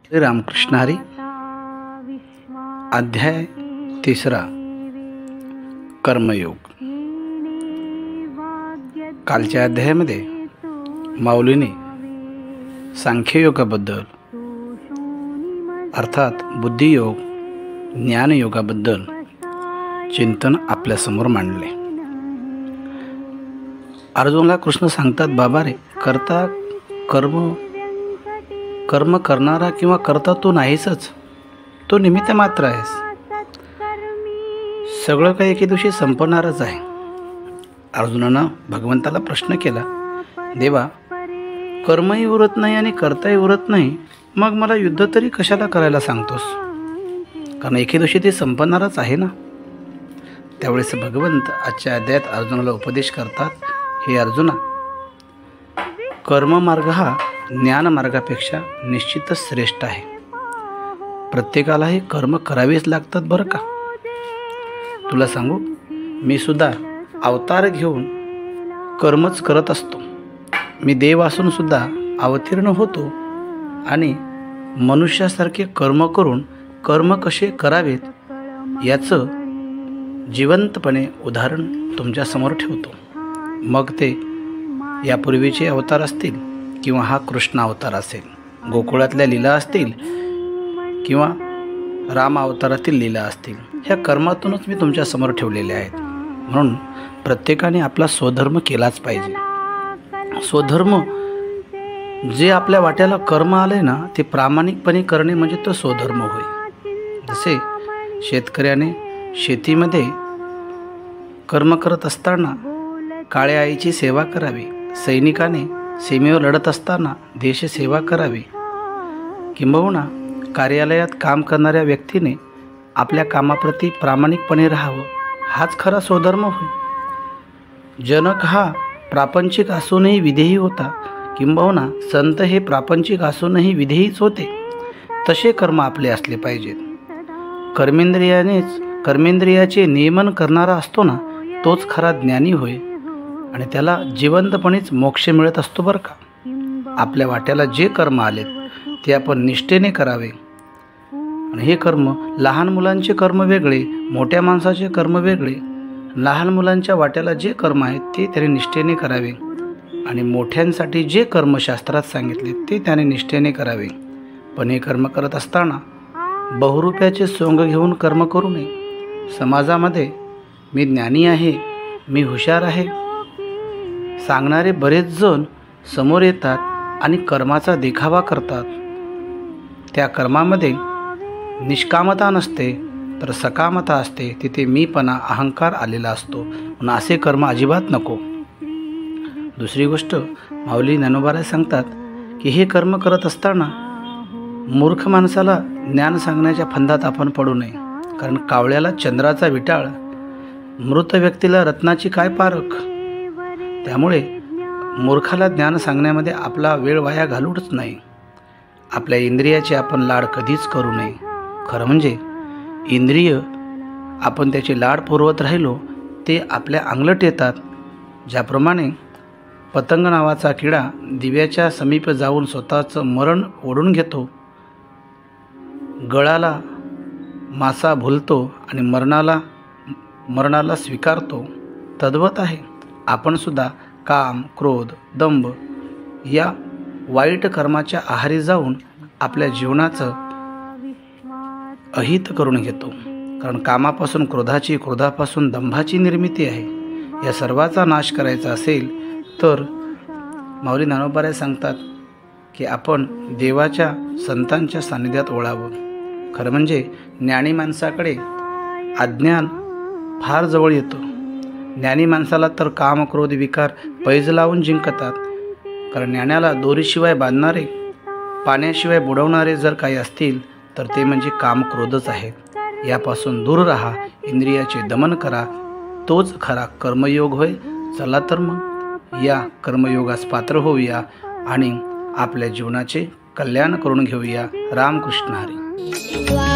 श्री रामकृष्ण हरी. अध्याय 3. कर्मयोग. कालच्या अध्यायामध्ये माऊलीने सांख्ययोगाबद्दल अर्थात बुद्धियोग ज्ञानयोगाबद्दल चिंतन आपल्यासमोर मांडले. अर्जुनला कृष्ण सांगतात, बाबा रे, कर्म करणारा किंवा करता तू नाहीसच, तो निमित्त मात्र आहेस. सगळं काही एके दिवशी संपणारच आहे. अर्जुनानं भगवंताला प्रश्न केला, देवा, कर्मही उरत नाही आणि करताही उरत नाही, मग मला युद्ध तरी कशाला करायला सांगतोस? कारण एके दिवशी ते संपणारच आहे ना. त्यावेळेस भगवंत आजच्या अध्यायात अर्जुनाला उपदेश करतात, हे अर्जुना, कर्ममार्ग हा ज्ञानमार्गापेक्षा निश्चितच श्रेष्ठ आहे. प्रत्येकाला हे कर्म करावेच लागतात बरं का. तुला सांगू, मी सुद्धा अवतार घेऊन कर्मच करत असतो. मी देव असून सुद्धा अवतीर्ण होतो आणि मनुष्यासारखे कर्म करून कर्म कसे करावेत याचं जिवंतपणे उदाहरण तुमच्यासमोर ठेवतो. मग ते यापूर्वीचे अवतार असतील किंवा हा कृष्ण अवतार असेल, गोकुळातल्या लीला असतील किंवा राम अवतारातील लीला असतील, ह्या कर्मातूनच मी तुमच्यासमोर ठेवलेले आहेत. म्हणून प्रत्येकाने आपला स्वधर्म केलाच पाहिजे. स्वधर्म जे आपल्या वाट्याला कर्म आले ना, ते प्रामाणिकपणे करणे म्हणजे तो स्वधर्म होय. जसे शेतकऱ्याने शेतीमध्ये कर्म करत असताना काळ्या आईची सेवा करावी, सैनिकाने सीमेवर लढत असताना देशसेवा करावी, किंबहुना कार्यालयात काम करणाऱ्या व्यक्तीने आपल्या कामाप्रती प्रामाणिकपणे राहावं, हाच खरा स्वधर्म होय. जनक हा प्रापंचिक असूनही विधेयी होता, किंबहुना संत हे प्रापंचिक असूनही विधेयीच होते. तसे कर्म आपले असले पाहिजेत. कर्मेंद्रियाचे नियमन करणारा असतो ना, तोच खरा ज्ञानी होय आणि त्याला जिवंतपणेच मोक्ष मिळत असतो बरं का. आपल्या वाट्याला जे कर्म आलेत ते आपण निष्ठेने करावे. आणि हे कर्म, लहान मुलांचे कर्म वेगळे, मोठ्या माणसाचे कर्म वेगळे. लहान मुलांच्या वाट्याला जे कर्म आहेत ते त्याने निष्ठेने करावे आणि मोठ्यांसाठी जे कर्म शास्त्रात सांगितले ते त्याने निष्ठेने करावे. पण हे कर्म करत असताना बहुरूप्याचे सोंग घेऊन कर्म करू नये. समाजामध्ये मी ज्ञानी आहे, मी हुशार आहे सांगणारे बरेच जण समोर येतात आणि कर्माचा देखावा करतात. त्या कर्मामध्ये निष्कामता नसते तर सकामता असते. तिथे मीपणा, अहंकार आलेला असतो. म्हणून असे कर्म अजिबात नको. दुसरी गोष्ट, माऊली ज्ञानोबाराय सांगतात की हे कर्म करत असताना मूर्ख माणसाला ज्ञान सांगण्याच्या फंदात आपण पडू नये. कारण कावळ्याला चंद्राचा विटाळ, मृत व्यक्तीला रत्नाची काय पारख. त्यामुळे मूर्खाला ज्ञान सांगण्यामध्ये आपला वेळ वाया घालूच नाही. आपल्या इंद्रियाचे आपण लाड कधीच करू नये. खरं म्हणजे इंद्रिय आपण त्याचे लाड पुरवत राहिलो ते आपल्या अंगलट येतात. ज्याप्रमाणे पतंग नावाचा किडा दिव्याच्या समीप जाऊन स्वतःचं मरण ओढून घेतो, गळाला मासा भुलतो आणि मरणाला स्वीकारतो, तद्वत आहे आपण सुद्धा काम, क्रोध, दंभ या वाईट कर्माच्या आहारी जाऊन आपल्या जीवनाचं अहित करून घेतो. कारण कामापासून क्रोधाची, क्रोधापासून दंभाची निर्मिती आहे. या सर्वाचा नाश करायचा असेल तर माऊली ज्ञानोबाराय सांगतात की आपण देवाच्या, संतांच्या सान्निध्यात ओळावं. खरं म्हणजे ज्ञानी माणसाकडे अज्ञान फार जवळ येतो. ज्ञानी माणसाला तर काम, क्रोध, विकार पैज लावून जिंकतात. कारण ज्ञानाला दोरीशिवाय बांधणारे, पाण्याशिवाय बुडवणारे जर काही असतील तर ते म्हणजे काम, क्रोधच आहेत. यापासून दूर राहा, इंद्रियाचे दमन करा, तोच खरा कर्मयोग होय. चला तर मग या कर्मयोगास पात्र होऊया आणि आपल्या जीवनाचे कल्याण करून घेऊया. रामकृष्ण हरी.